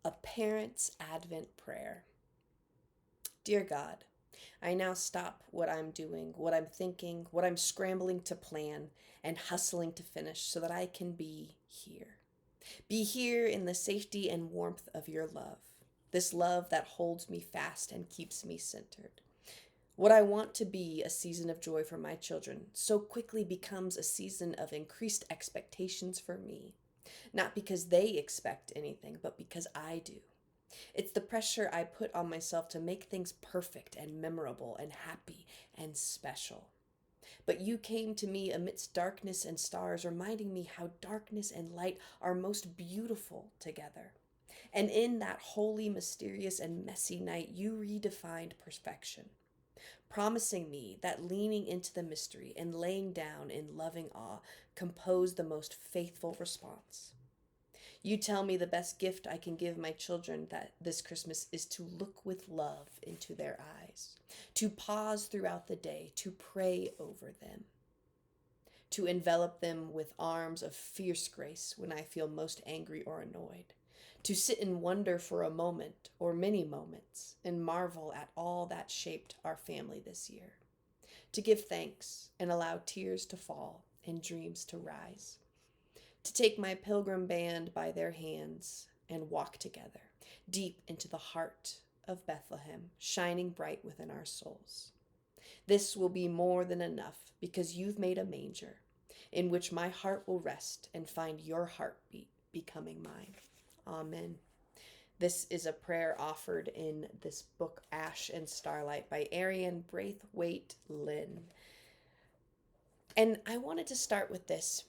A Parent's Advent Prayer. Dear God, I now stop what I'm doing, what I'm thinking, what I'm scrambling to plan, and hustling to finish so that I can be here. Be here in the safety and warmth of your love, this love that holds me fast and keeps me centered. What I want to be a season of joy for my children so quickly becomes a season of increased expectations for me, not because they expect anything, but because I do. It's the pressure I put on myself to make things perfect and memorable and happy and special. But you came to me amidst darkness and stars, reminding me how darkness and light are most beautiful together. And in that holy, mysterious, and messy night, you redefined perfection, promising me that leaning into the mystery and laying down in loving awe compose the most faithful response. You tell me the best gift I can give my children that this Christmas is to look with love into their eyes, to pause throughout the day, to pray over them, to envelop them with arms of fierce grace when I feel most angry or annoyed, to sit in wonder for a moment or many moments and marvel at all that shaped our family this year, to give thanks and allow tears to fall and dreams to rise, to take my pilgrim band by their hands and walk together deep into the heart of Bethlehem, shining bright within our souls. This will be more than enough because you've made a manger in which my heart will rest and find your heartbeat becoming mine. Amen. This is a prayer offered in this book, Ash and Starlight, by Arian Braithwaite Lynn. And I wanted to start with this.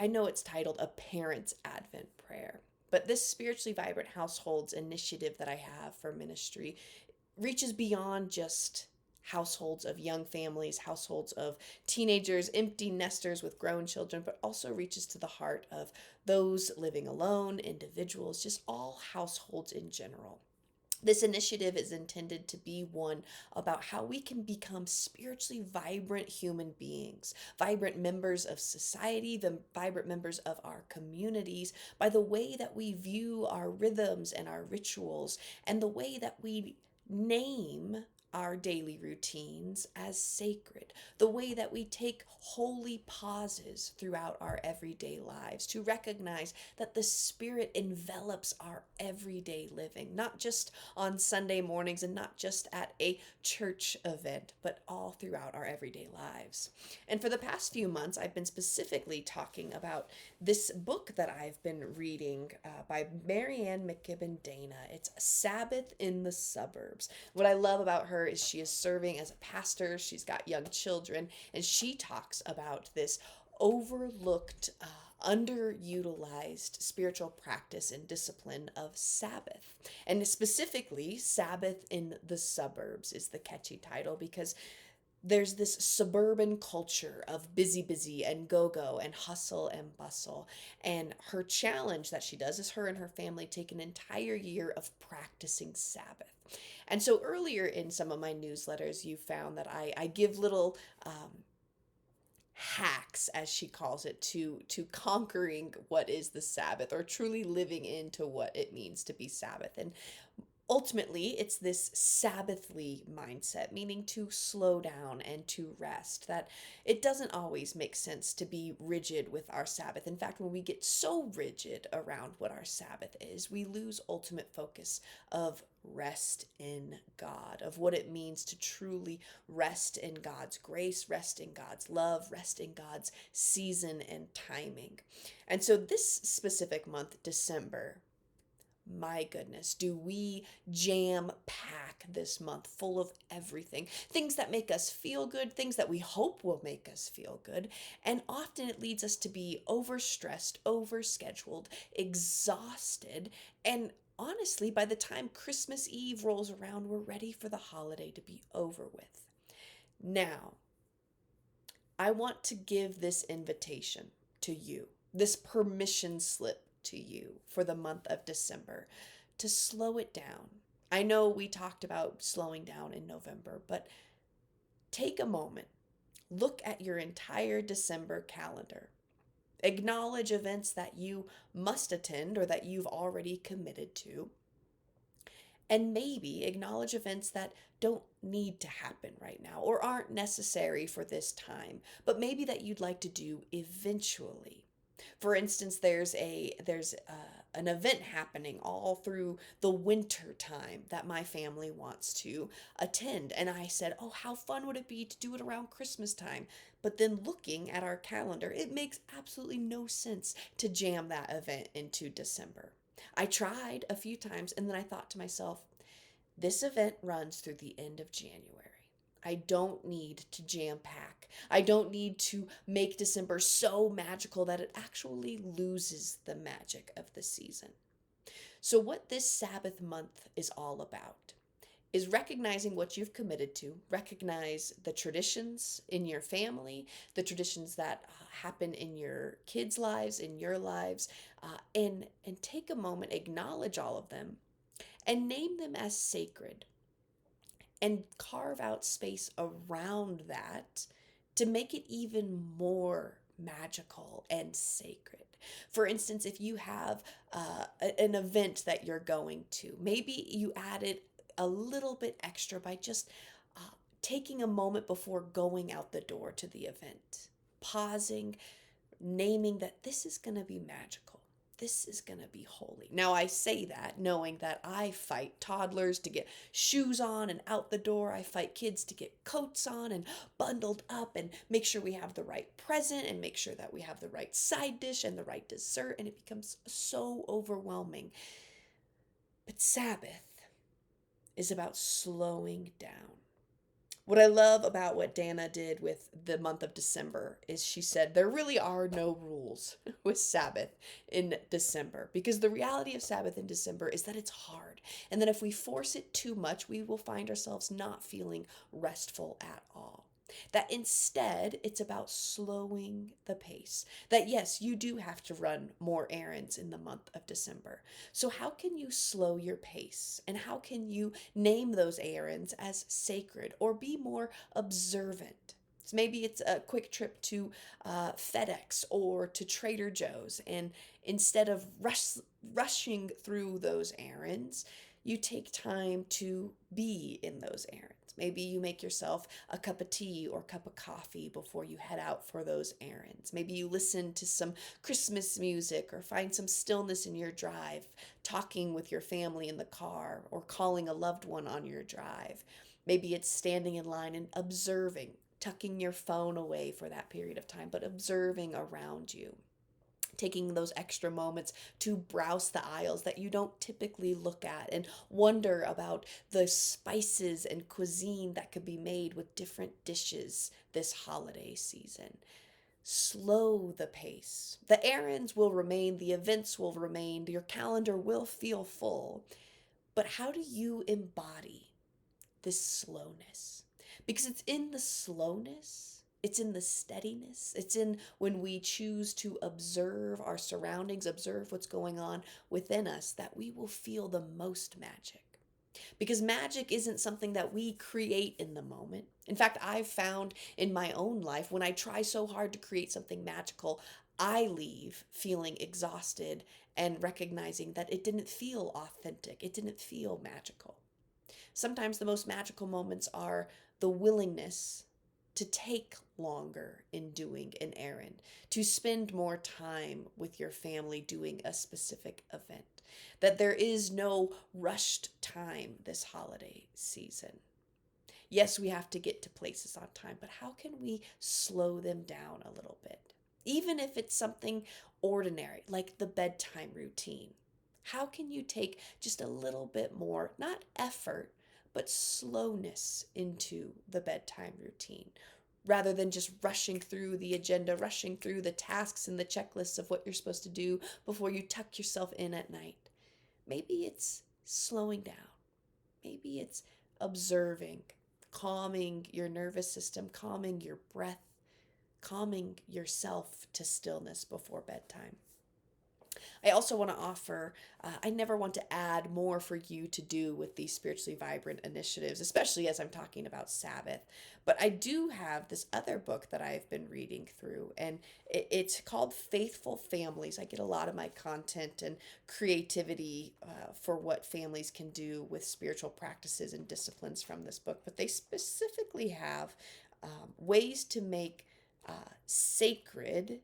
I know it's titled A Parent's Advent Prayer, but this spiritually vibrant households initiative that I have for ministry reaches beyond just households of young families, households of teenagers, empty nesters with grown children, but also reaches to the heart of those living alone, individuals, just all households in general. This initiative is intended to be one about how we can become spiritually vibrant human beings, vibrant members of society, the vibrant members of our communities, by the way that we view our rhythms and our rituals, and the way that we name our daily routines as sacred, the way that we take holy pauses throughout our everyday lives to recognize that the Spirit envelops our everyday living, not just on Sunday mornings and not just at a church event, but all throughout our everyday lives. And for the past few months, I've been specifically talking about this book that I've been reading by Marianne McKibben Dana. It's Sabbath in the Suburbs. What I love about her is she is serving as a pastor, she's got young children, and she talks about this overlooked, underutilized spiritual practice and discipline of Sabbath. And specifically, Sabbath in the Suburbs is the catchy title because there's this suburban culture of busy and go and hustle and bustle. And her challenge that she does is her and her family take an entire year of practicing Sabbath. And so earlier in some of my newsletters, you found that I give little hacks, as she calls it, to conquering what is the Sabbath or truly living into what it means to be Sabbath. And ultimately, it's this Sabbathly mindset, meaning to slow down and to rest, that it doesn't always make sense to be rigid with our Sabbath. In fact, when we get so rigid around what our Sabbath is, we lose ultimate focus of rest in God, of what it means to truly rest in God's grace, rest in God's love, rest in God's season and timing. And so this specific month, December, my goodness, do we jam pack this month full of everything? Things that make us feel good, things that we hope will make us feel good. And often it leads us to be overstressed, overscheduled, exhausted. And honestly, by the time Christmas Eve rolls around, we're ready for the holiday to be over with. Now, I want to give this invitation to you, this permission slip to you for the month of December to slow it down. I know we talked about slowing down in November, but take a moment, look at your entire December calendar. Acknowledge events that you must attend or that you've already committed to. And maybe acknowledge events that don't need to happen right now or aren't necessary for this time, but maybe that you'd like to do eventually. For instance, there's an event happening all through the winter time that my family wants to attend, and I said, "Oh, how fun would it be to do it around Christmas time?" But then looking at our calendar, it makes absolutely no sense to jam that event into December. I tried a few times and then I thought to myself, this event runs through the end of January. I don't need to jam pack. I don't need to make December so magical that it actually loses the magic of the season. So, what this Sabbath month is all about is recognizing what you've committed to, recognize the traditions in your family, the traditions that happen in your kids' lives, in your lives, and take a moment, acknowledge all of them, and name them as sacred and carve out space around that to make it even more magical and sacred. For instance, if you have an event that you're going to, maybe you added a little bit extra by just uh, taking a moment before going out the door to the event, pausing, naming that this is going to be magical. This is going to be holy. Now, I say that knowing that I fight toddlers to get shoes on and out the door. I fight kids to get coats on and bundled up and make sure we have the right present and make sure that we have the right side dish and the right dessert. And it becomes so overwhelming. But Sabbath is about slowing down. What I love about what Dana did with the month of December is she said there really are no rules with Sabbath in December because the reality of Sabbath in December is that it's hard. And that if we force it too much, we will find ourselves not feeling restful at all. That instead, it's about slowing the pace. That yes, you do have to run more errands in the month of December. So, how can you slow your pace? And how can you name those errands as sacred or be more observant? So maybe it's a quick trip to FedEx or to Trader Joe's, and instead of rushing through those errands, you take time to be in those errands. Maybe you make yourself a cup of tea or cup of coffee before you head out for those errands. Maybe you listen to some Christmas music or find some stillness in your drive, talking with your family in the car or calling a loved one on your drive. Maybe it's standing in line and observing, tucking your phone away for that period of time, but observing around you, taking those extra moments to browse the aisles that you don't typically look at and wonder about the spices and cuisine that could be made with different dishes this holiday season. Slow the pace. The errands will remain, the events will remain, your calendar will feel full. But how do you embody this slowness? Because it's in the slowness, it's in the steadiness, it's in when we choose to observe our surroundings, observe what's going on within us, that we will feel the most magic. Because magic isn't something that we create in the moment. In fact, I've found in my own life when I try so hard to create something magical, I leave feeling exhausted and recognizing that it didn't feel authentic, it didn't feel magical. Sometimes the most magical moments are the willingness to take longer in doing an errand, to spend more time with your family doing a specific event, that there is no rushed time this holiday season. Yes, we have to get to places on time, but how can we slow them down a little bit? Even if it's something ordinary, like the bedtime routine. How can you take just a little bit more, not effort, but slowness into the bedtime routine? Rather than just rushing through the agenda, rushing through the tasks and the checklists of what you're supposed to do before you tuck yourself in at night. Maybe it's slowing down. Maybe it's observing, calming your nervous system, calming your breath, calming yourself to stillness before bedtime. I also want to offer, I never want to add more for you to do with these spiritually vibrant initiatives, especially as I'm talking about Sabbath. But I do have this other book that I've been reading through, and it's called Faithful Families. I get a lot of my content and creativity for what families can do with spiritual practices and disciplines from this book. But they specifically have ways to make sacred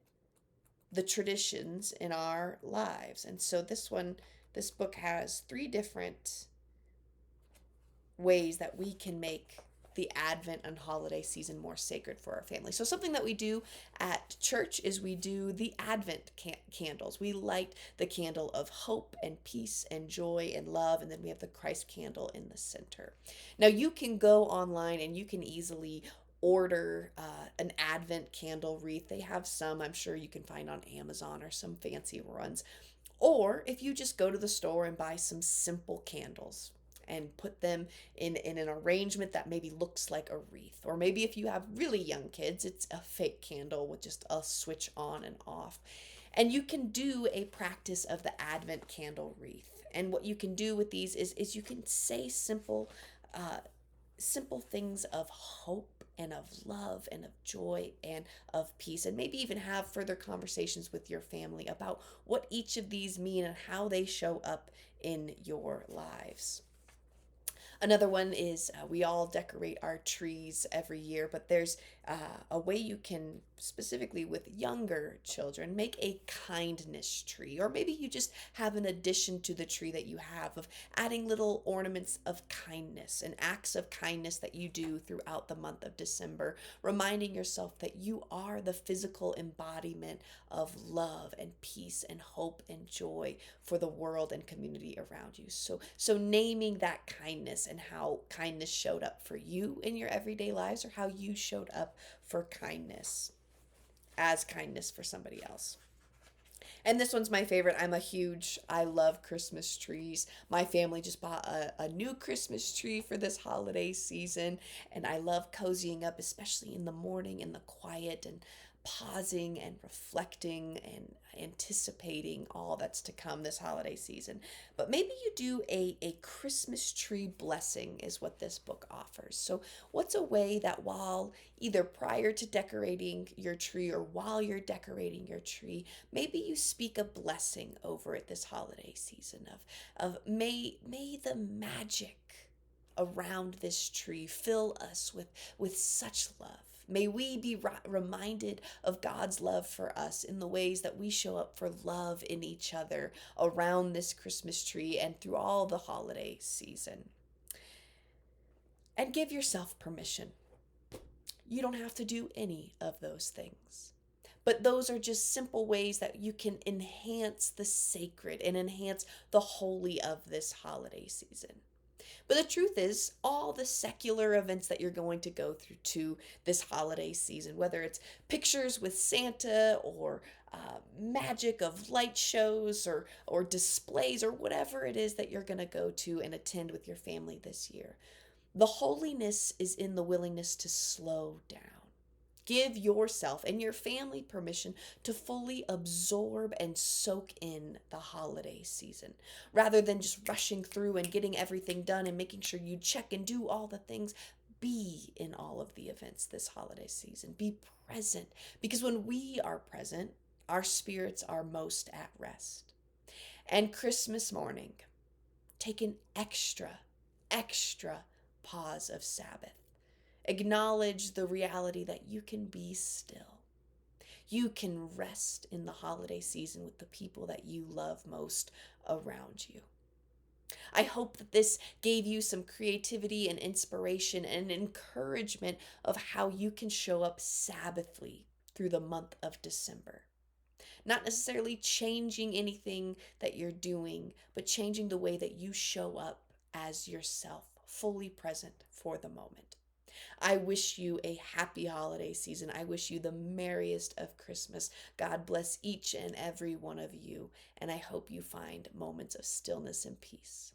the traditions in our lives. And so this book has three different ways that we can make the Advent and holiday season more sacred for our family. So something that we do at church is we do the Advent candles. We light the candle of hope and peace and joy and love, and then we have the Christ candle in the center. Now you can go online and you can easily order an Advent candle wreath. They have some I'm sure you can find on Amazon or some fancy runs. Or if you just go to the store and buy some simple candles and put them in an arrangement that maybe looks like a wreath. Or maybe if you have really young kids, it's a fake candle with just a switch on and off. And you can do a practice of the Advent candle wreath. And what you can do with these is you can say uh, simple things of hope and of love and of joy and of peace, and maybe even have further conversations with your family about what each of these mean and how they show up in your lives. Another one is we all decorate our trees every year, but there's a way you can, specifically with younger children, make a kindness tree. Or maybe you just have an addition to the tree that you have of adding little ornaments of kindness and acts of kindness that you do throughout the month of December, reminding yourself that you are the physical embodiment of love and peace and hope and joy for the world and community around you. So naming that kindness and how kindness showed up for you in your everyday lives, or how you showed up for kindness as kindness for somebody else. And this one's my favorite. I love Christmas trees. My family just bought a new Christmas tree for this holiday season. And I love cozying up, especially in the morning in the quiet and pausing and reflecting and anticipating all that's to come this holiday season. But maybe you do a Christmas tree blessing, is what this book offers. So, what's a way that while either prior to decorating your tree or while you're decorating your tree, maybe you speak a blessing over it this holiday season of may the magic around this tree fill us with such love. May we be reminded of God's love for us in the ways that we show up for love in each other around this Christmas tree and through all the holiday season. And give yourself permission. You don't have to do any of those things. But those are just simple ways that you can enhance the sacred and enhance the holy of this holiday season. But the truth is, all the secular events that you're going to go through to this holiday season, whether it's pictures with Santa or magic of light shows or displays or whatever it is that you're going to go to and attend with your family this year, the holiness is in the willingness to slow down. Give yourself and your family permission to fully absorb and soak in the holiday season rather than just rushing through and getting everything done and making sure you check and do all the things. Be in all of the events this holiday season. Be present, because when we are present, our spirits are most at rest. And Christmas morning, take an extra pause of Sabbath. Acknowledge the reality that you can be still. You can rest in the holiday season with the people that you love most around you. I hope that this gave you some creativity and inspiration and encouragement of how you can show up Sabbathly through the month of December. Not necessarily changing anything that you're doing, but changing the way that you show up as yourself, fully present for the moment. I wish you a happy holiday season. I wish you the merriest of Christmas. God bless each and every one of you, and I hope you find moments of stillness and peace.